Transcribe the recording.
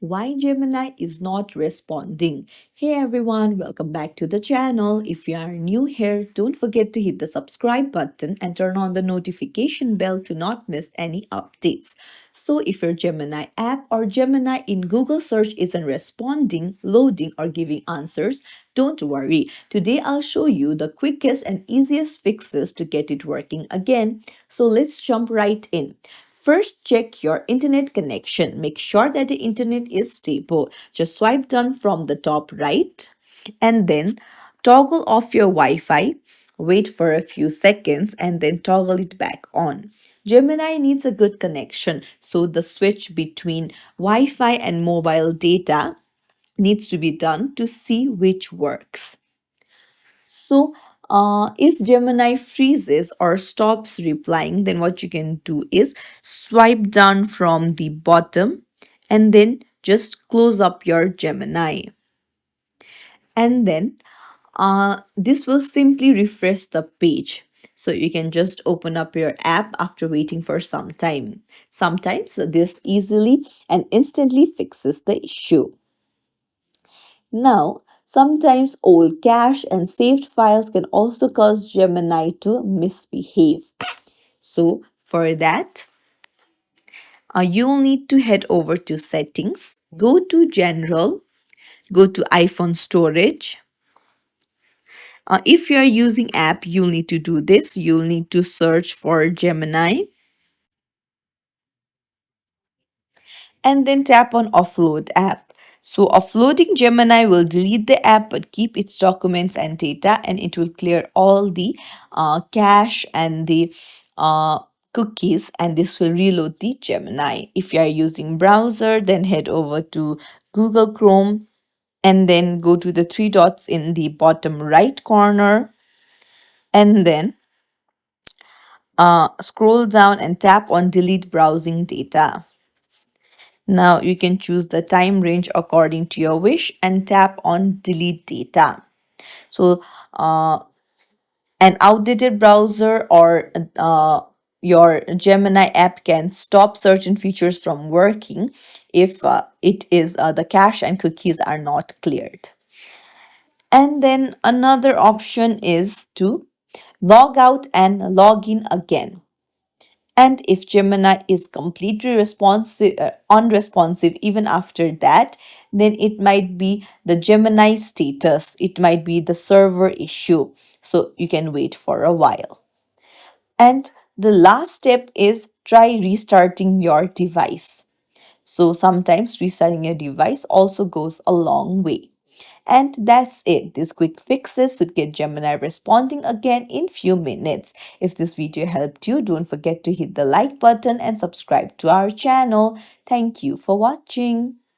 Why Gemini is not responding. Hey everyone, welcome back to the channel. If you are new here, don't forget to hit the subscribe button and turn on the notification bell to not miss any updates. So if your Gemini app or Gemini in Google search isn't responding, loading or giving answers, don't worry. Today I'll show you the quickest and easiest fixes to get it working again. So let's jump right in. First, check your internet connection. Make sure that the internet is stable. Just swipe down from the top right and then toggle off your Wi-Fi. Wait for a few seconds and then toggle it back on. Gemini needs a good connection, so the switch between Wi-Fi and mobile data needs to be done to see which works. So, if Gemini freezes or stops replying, then what you can do is swipe down from the bottom and then just close up your Gemini. And then this will simply refresh the page. So you can just open up your app after waiting for some time. Sometimes this easily and instantly fixes the issue. Now, sometimes old cache and saved files can also cause Gemini to misbehave. So, for that, you'll need to head over to Settings, go to General, go to iPhone Storage. If you are using app, you'll need to do this. You'll need to search for Gemini and then tap on Offload app. So offloading Gemini will delete the app but keep its documents and data, and it will clear all the cache and the cookies, and this will reload the Gemini. If you are using browser, then head over to Google Chrome and then go to the three dots in the bottom right corner and then scroll down and tap on delete browsing data. Now you can choose the time range according to your wish and tap on delete data. So an outdated browser or your Gemini app can stop certain features from working if it is the cache and cookies are not cleared. And then another option is to log out and log in again. And if Gemini is completely unresponsive even after that, then it might be the Gemini status. It might be the server issue. So you can wait for a while. And the last step is try restarting your device. So sometimes restarting your device also goes a long way. And that's it. These quick fixes should get Gemini responding again in few minutes. If this video helped you, don't forget to hit the like button and subscribe to our channel. Thank you for watching.